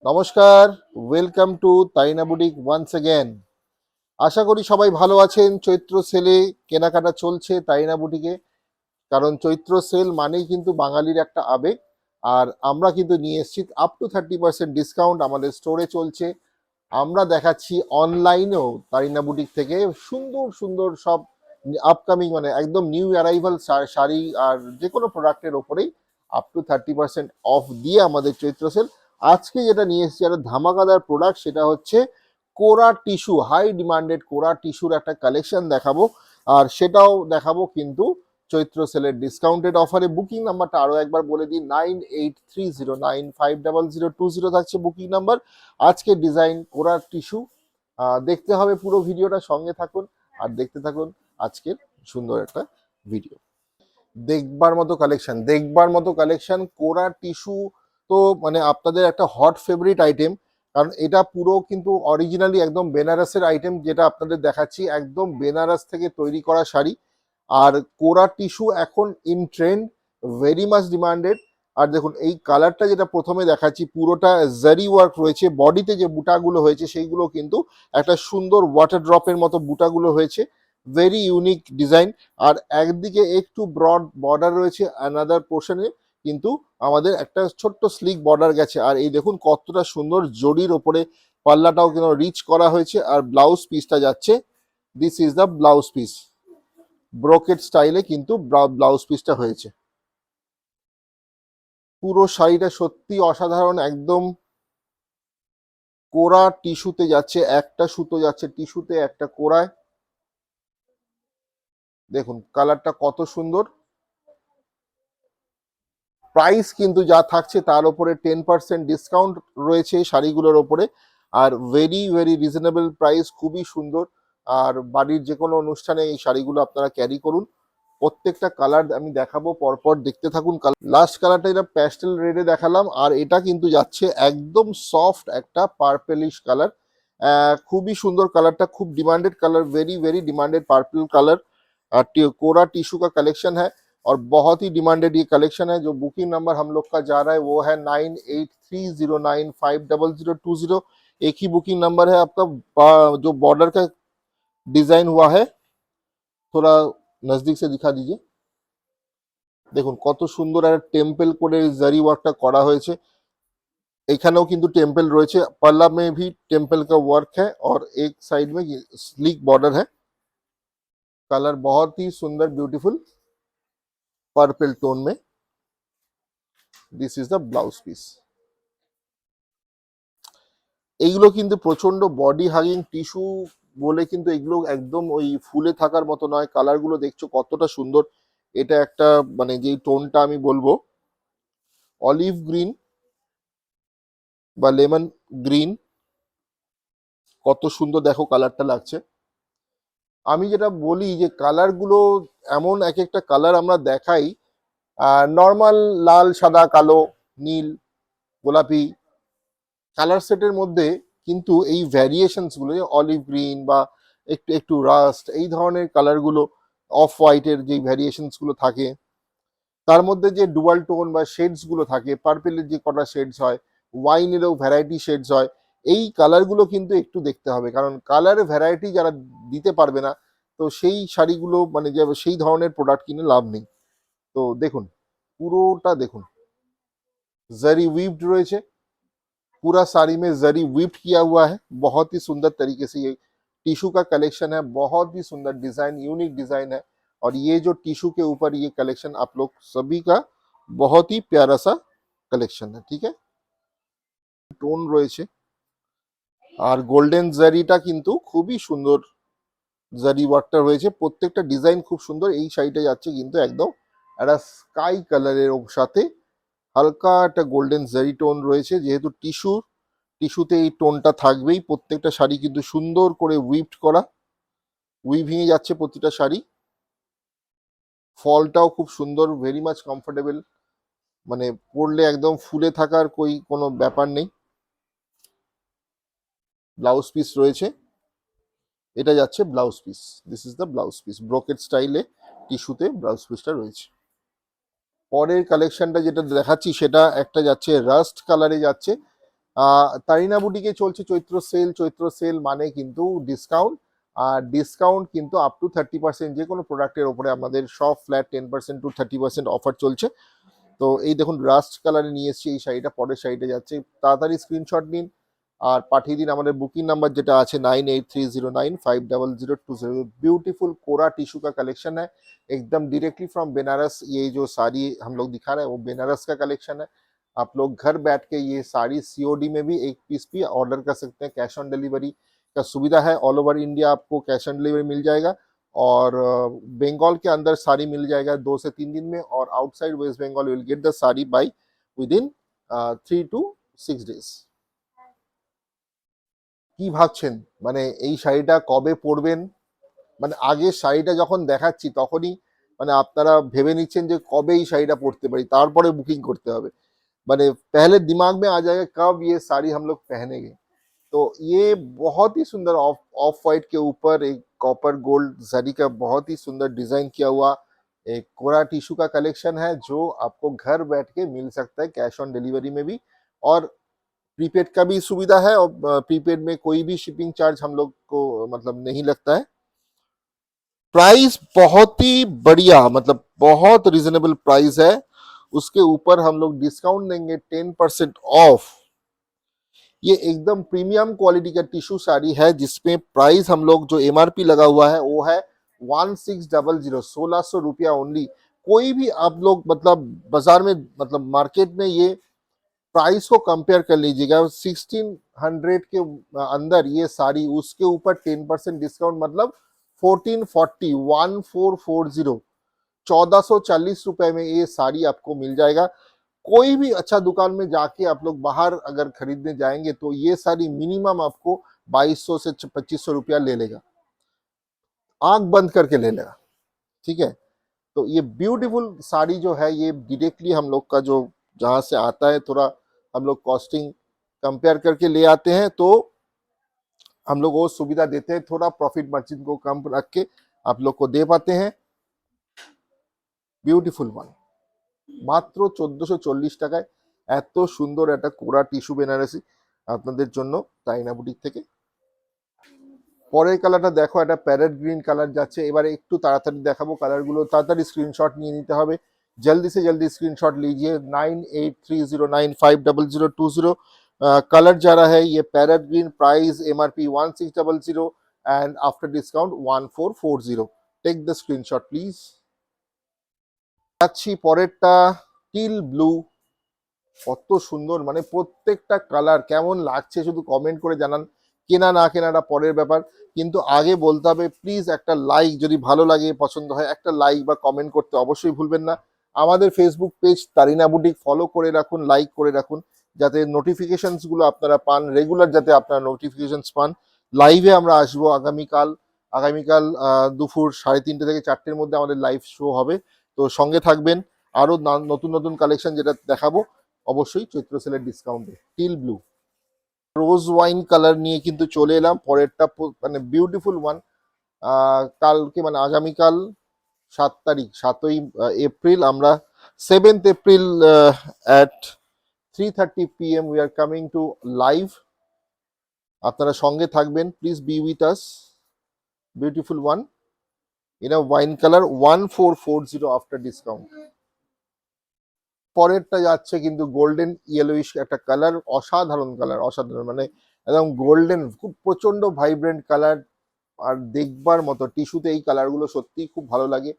নমস্কার, welcome to তাইনা boutique once again. আশা করি সবাই ভালো আছেন। চৈত্র সেলে কেনাকাটা চলছে তাইনা বুটিকে, কারণ চৈত্র সেল মানেই কিন্তু বাঙালির একটা আবেগ। আর আমরা কিন্তু নিয়ে এসেছি আপ টু 30% ডিসকাউন্ট আমাদের স্টোরে চলছে। আমরা দেখাচ্ছি অনলাইনেও তারিনা বুটিক থেকে সুন্দর সুন্দর সব আপকামিং মানে একদম নিউ অ্যারাইভাল শাড়ি আর যে কোনো প্রোডাক্টের ওপরেই আপ টু 30% অফ দিয়ে আমাদের চৈত্র সেল। আজকে যেটা নিয়ে এসেছি একটা ধামাকাদার প্রোডাক্ট, সেটা হচ্ছে কোরা টিস্যু, হাই ডিমান্ডেড কোরা টিস্যুর একটা কালেকশন দেখাবো। আর সেটাও দেখাবো কিন্তু চৈত্র সেলের ডিসকাউন্টেড অফারে। বুকিং নাম্বারটা আরও একবার বলে দিই, 9830950020 থাকছে বুকিং নাম্বার। আজকে ডিজাইন কোরার টিস্যু দেখতে হবে, পুরো ভিডিওটা সঙ্গে থাকুন আর দেখতে থাকুন আজকের সুন্দর একটা ভিডিও। দেখবার মতো কালেকশন কোরার টিস্যু তো মানে আপনাদের একটা হট ফেভারিট আইটেম, কারণ এটা পুরো কিন্তু অরিজিনালি একদম বেনারসের আইটেম। যেটা আপনাদের দেখাচ্ছি একদম বেনারস থেকে তৈরি করা শাড়ি। আর কোরা টিস্যু এখন in trend, very much demanded. আর দেখুন এই কালারটা যেটা প্রথমে দেখাচ্ছি, পুরোটা জারি ওয়ার্ক রয়েছে। বডিতে যে বুটাগুলো হয়েছে সেইগুলো কিন্তু একটা সুন্দর ওয়াটার ড্রপের মতো বুটাগুলো হয়েছে, ভেরি ইউনিক ডিজাইন। আর একদিকে একটু ব্রড বর্ডার রয়েছে, অ্যানাদার পোর্শনে কিন্তু আমাদের একটা ছোট্ট স্লিক বর্ডার গেছে। আর এই দেখুন কতটা সুন্দর জরির ওপরে পাল্লাটাও কিন্তু রিচ করা হয়েছে। আর ব্লাউজ পিসটা যাচ্ছে, this is the blouse piece, brocade স্টাইলে কিন্তু ব্লাউজ পিসটা হয়েছে। পুরো শাড়িটা সত্যি অসাধারণ, একদম কোরা টিস্যুতে যাচ্ছে, একটা সুতো যাচ্ছে টিস্যুতে, একটা কোরায়। দেখুন কালারটা কত সুন্দর। প্রাইস কিন্তু যা থাকছে তার উপরে 10% ডিসকাউন্ট রয়েছে শাড়িগুলোর ওপরে। Are very very reasonable price, খুবই সুন্দর। আর বাড়ির যে কোনো অনুষ্ঠানে এই শাড়িগুলো আপনারা ক্যারি করুন। প্রত্যেকটা কালার আমি দেখাবো পরপর, দেখতে থাকুন। লাস্ট কালারটা এটা প্যাস্টেল রেডে দেখালাম, আর এটা কিন্তু যাচ্ছে একদম সফট একটা পার্পেলিশ কালার। খুবই সুন্দর কালারটা, খুব demanded colour, very very demanded purple colour. Kora tissue का कलेक्शन है और बहुत ही डिमांडेड ये कलेक्शन है। जो बुकिंग नंबर हम लोग का जा रहा है वो है 9830950020। एक ही बुकिंग नंबर है आपका। जो बॉर्डर का डिजाइन हुआ है, थोड़ा नजदीक से दिखा दीजिए। দেখুন কত সুন্দর একটা টেম্পল করে জারি ওয়ার্কটা করা হয়েছে। এখানেও কিন্তু टेम्पल রয়েছে, पल्ला में भी टेम्पल का वर्क है और एक साइड में स्लीक बॉर्डर है। कलर बहुत ही सुंदर ब्यूटीफुल पर्पल टोन में। This is the blouse piece. এইগুলো কিন্তু প্রচন্ড বডি হাগিং টিস্যু বলে কিন্তু এগুলো একদম ওই ফুলে থাকার মতো নয়। কালারগুলো দেখছো কতটা সুন্দর। এটা একটা মানে যেই টোনটা আমি বলবো অলিভ গ্রিন বা লেমন গ্রিন, কত সুন্দর দেখো কালারটা লাগছে। আমি যেটা বলি যে কালারগুলো এমন এক একটা কালার আমরা দেখাই, নর্মাল লাল সাদা কালো নীল গোলাপি কালার সেটের মধ্যে কিন্তু এই ভ্যারিয়েশনসগুলো, অলিভ গ্রিন বা একটু একটু রাস্ট, এই ধরনের কালারগুলো, অফ হোয়াইটের যে ভ্যারিয়েশনসগুলো থাকে, তার মধ্যে যে ডুয়াল টোন বা শেডসগুলো থাকে, পার্পেলের যে কটা শেডস হয়, ওয়াইনেরও ভ্যারাইটি শেডস হয়, এই কালারগুলো কিন্তু একটু দেখতে হবে। কারণ কালার ভ্যারাইটি যারা দিতে পারবে না, তো সেই শাড়িগুলো মানে যে সেই ধরনের প্রোডাক্ট কিনে লাভ নেই। তো দেখুন পুরোটা দেখুন জারি উইভড রয়েছে, पूरा साड़ी में जरी विप्ड किया हुआ है। बहुत ही सुंदर तरीके से ये टिश्यू का कलेक्शन है, बहुत ही सुंदर डिजाइन, यूनिक डिजाइन है। और ये जो टिश्यू के ऊपर ये कलेक्शन आप लोग सभी का बहुत ही प्यारा सा कलेक्शन है, ठीक है। টোন রয়েছে আর গোল্ডেন জারিটা কিন্তু খুবই সুন্দর, জারি ওয়ার্কটা রয়েছে, প্রত্যেকটা ডিজাইন খুব সুন্দর। এই শাড়িটা যাচ্ছে কিন্তু একদম একটা স্কাই কালারের সাথে হালকা একটা গোল্ডেন জারি টোন রয়েছে। যেহেতু টিস্যুতে এই টোনটা থাকবেই। প্রত্যেকটা শাড়ি কিন্তু সুন্দর করে উইভড করা, উইভিংয়ে যাচ্ছে প্রতিটা শাড়ি। ফলটাও খুব সুন্দর, ভেরি মাচ কমফোর্টেবল, মানে পরলে একদম ফুলে থাকার কোনো ব্যাপার নেই। ব্লাউজ পিস রয়েছে, এটা যাচ্ছে blouse piece, this is the blouse piece, brocade স্টাইলে টিস্যুতে ব্লাউজ পিসটা রয়েছে। পরের কালেকশনটা যেটা দেখাচ্ছি সেটা একটা যাচ্ছে রাস্ট কালারে যাচ্ছে, তারিনা বুটিকে চলছে চৈত্র সেল মানে কিন্তু ডিসকাউন্ট। আর ডিসকাউন্ট কিন্তু আপ টু 30%, যে কোনো প্রোডাক্টের ওপরে আমাদের সব ফ্ল্যাট 10% টু 30% অফার চলছে। তো এই দেখুন রাস্ট কালারে নিয়ে এসেছি এই শাড়িটা, পরের শাড়িটা যাচ্ছে, তাড়াতাড়ি স্ক্রিনশট নিন আর পাঠিয়ে দিন। আমাদের বুকিং নাম্বার যেটা আছে 9830950020। ब्यूटीफुल कोरा टिश्यू का कलेक्शन है, एकदम डायरेक्टली फ्रॉम बनारस। ये जो साड़ी हम लोग दिखा रहे हैं वो बनारस का कलेक्शन है। आप लोग घर बैठ के ये साड़ी सीओडी में भी एक पीस भी ऑर्डर कर सकते हैं, कैश ऑन डिलीवरी का सुविधा है। ऑल ओवर इंडिया आपको कैश ऑन डिलीवरी मिल जाएगा और बंगाल के अंदर साड़ी मिल जाएगा 2 से 3 दिन में, और outside West Bengal will get the sari by within 3 to 6 days। কি ভাবছেন মানে এই শাড়িটা কবে পরবেন? মানে আগে শাড়িটা যখন দেখাচ্ছি তখনই মানে আপনারা ভেবে নিচ্ছেন যে কবে এই শাড়িটা পরতে পারি, তারপরে বুকিং করতে হবে। মানে पहले दिमाग में आ जाएगा कब ये साड़ी हम लोग पहनेंगे। तो ये बहुत ही सुंदर ऑफ ऑफ वाइट के ऊपर एक कॉपर गोल्ड जरी का बहुत ही सुंदर डिजाइन किया हुआ एक कोरा टिश्यू का कलेक्शन है, जो आपको घर बैठ के मिल सकता है कैश ऑन डिलीवरी में भी। और प्रीपेड का भी सुविधा है, और प्रीपेड में कोई भी शिपिंग चार्ज हम लोग को मतलब नहीं लगता है। प्राइस बहुत ही बढ़िया, मतलब बहुत रिजनेबल प्राइस है। उसके ऊपर हम लोग डिस्काउंट देंगे 10% ऑफ। ये एकदम प्रीमियम क्वालिटी का टिश्यू साड़ी है, जिसमें प्राइस हम लोग जो एमआरपी लगा हुआ है वो है 1600, 1600 रुपया ओनली। कोई भी आप लोग मतलब बाजार में मतलब मार्केट में ये प्राइस को कंपेयर कर लीजिएगा, 1600 के अंदर ये साड़ी, उसके ऊपर 10% डिस्काउंट मतलब 1440, 1440, 1440 रुपए में ये साड़ी आपको मिल जाएगा। कोई भी अच्छा दुकान में जाके आप लोग बाहर अगर खरीदने जाएंगे तो ये साड़ी मिनिमम आपको 2200 से 2500 रुपया ले लेगा, आंख बंद करके ले लेगा। ठीक है, तो ये ब्यूटीफुल साड़ी जो है ये डायरेक्टली हम लोग का जो जहाँ से आता है, थोड़ा हम लोग कॉस्टिंग कंपेयर करके ले आते हैं, तो हम लोग वो सुविधा देते हैं, थोड़ा प्रॉफिट मार्जिन को कम रख के आप लोग को दे पाते हैं। বিউটিফুল ওয়ান, মাত্র 1440 টাকায় এত সুন্দর একটা কোরা টিস্যু বেনারসি আপনাদের জন্য তাইনা বুটিক থেকে। পরের কালারটা দেখো, একটা প্যারেট গ্রিন কালার যাচ্ছে। এবারে একটু তাড়াতাড়ি দেখাবো কালারগুলো, তাড়াতাড়ি স্ক্রিনশট নিয়ে নিতে হবে, जल्दी से जल्दी स्क्रीनशॉट लीजिए। 9830950020 कलर जा रहा है ये parrot green, price MRP 1600 and after discount 1440। Take the screenshot please. যাচ্ছি পরেরটা, টিল ব্লু। কত সুন্দর, মানে প্রত্যেকটা কালার কেমন লাগছে শুধু কমেন্ট করে জানান। কেনা না কেনাটা পরের ব্যাপার, কিন্তু আগে বলতে হবে প্লিজ একটা লাইক, যদি ভালো লাগে পছন্দ হয় একটা লাইক বা কমেন্ট করতে অবশ্যই ভুলবেন না। আমাদের ফেসবুক পেজ তারিনা বুটিক ফলো করে রাখুন, লাইক করে রাখুন, যাতে নোটিফিকেশনস গুলো আপনারা পান রেগুলার, যাতে আপনারা নোটিফিকেশনস পান। লাইভে আমরা আসবো আগামীকাল, দুপুর 3:30 থেকে 4টের মধ্যে আমাদের লাইভ শো হবে। তো সঙ্গে থাকবেন, আরো নতুন নতুন কালেকশন যেটা দেখাবো অবশ্যই চৈত্র সেলের ডিসকাউন্টে। Teal blue rose wine colour নিয়ে কিন্তু চলে এলাম। পরেরটা মানে বিউটিফুল ওয়ান। কালকে মানে আগামীকাল 7 তারিখ, 7ই এপ্রিল, আমরা 7th April at 3:30 PM we are coming to live। আপনারা সঙ্গে থাকবেন, please be with us. Beautiful one in a wine colour, 1440 after discount. পরেরটা যাচ্ছে কিন্তু গোল্ডেন ইয়েলোইশ একটা কালার, অসাধারণ কালার, অসাধারণ, মানে একদম গোল্ডেন, খুব প্রচন্ড ভাইব্রেন্ট কালার আর দেখবার মতো। টিস্যুতে এই কালারগুলো সত্যিই খুব ভালো লাগে।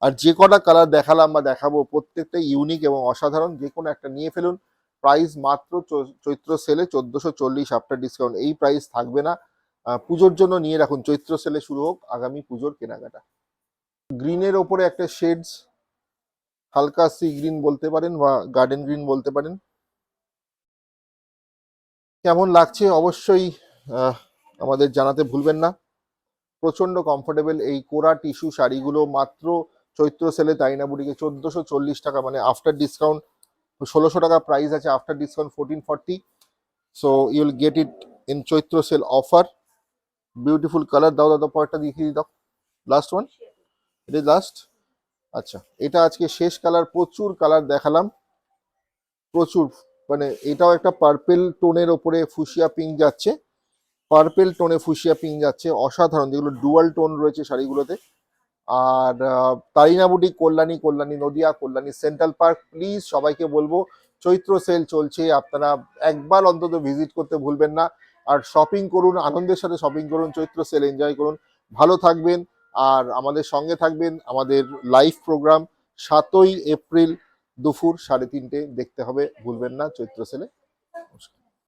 আর যে কটা কালার দেখালাম বা দেখাবো প্রত্যেকটা ইউনিক এবং অসাধারণ, যে কোনো একটা নিয়ে ফেলুন। প্রাইস মাত্র চৈত্র সেলে 1440 আফটার ডিসকাউন্ট। এই প্রাইস থাকবে না, পুজোর জন্য নিয়ে রাখুন, চৈত্র সেলে শুরু হোক আগামী পুজোর কেনাকাটা। গ্রিনের ওপরে একটা শেডস, হালকা সি গ্রিন বলতে পারেন বা গার্ডেন গ্রিন বলতে পারেন। কেমন লাগছে অবশ্যই আমাদের জানাতে ভুলবেন না। প্রচন্ড কমফোর্টেবল এই কোরা টিস্যু শাড়িগুলো মাত্র চৈত্র সেলে তাইনা বুটিকে 1440 টাকা, মানে আফটার ডিসকাউন্ট 1600 টাকা প্রাইস আছে, after discount 1440। So you will get it in Chaitra sale offer. Beautiful colour. দাও দাদা পরেরটা দেখিয়ে দাও, লাস্ট ওয়ান, এটা লাস্ট। আচ্ছা, এটা আজকে শেষ কালার। প্রচুর কালার দেখালাম, প্রচুর, মানে এটাও একটা পার্পেল টোনের ওপরে ফুসিয়া পিঙ্ক যাচ্ছে, পার্পেল টোনে ফুসিয়া পিঙ্ক যাচ্ছে, অসাধারণ, যেগুলো ডুয়াল টোন রয়েছে শাড়িগুলোতে। আর Tarina boutique, Kalyani, Kalyani Nadia, Kalyani central park, please সবাইকে বলবো চৈত্র সেল চলছে, আপনারা একবার অন্তত ভিজিট করতে ভুলবেন না। আর শপিং করুন, আনন্দের সাথে শপিং করুন, চৈত্র সেল এনজয় করুন, ভালো থাকবেন। আর আমাদের সঙ্গে থাকবেন, আমাদের লাইভ প্রোগ্রাম 7ই এপ্রিল দুপুর 3:30 দেখতে হবে, ভুলবেন না চৈত্র সেলে।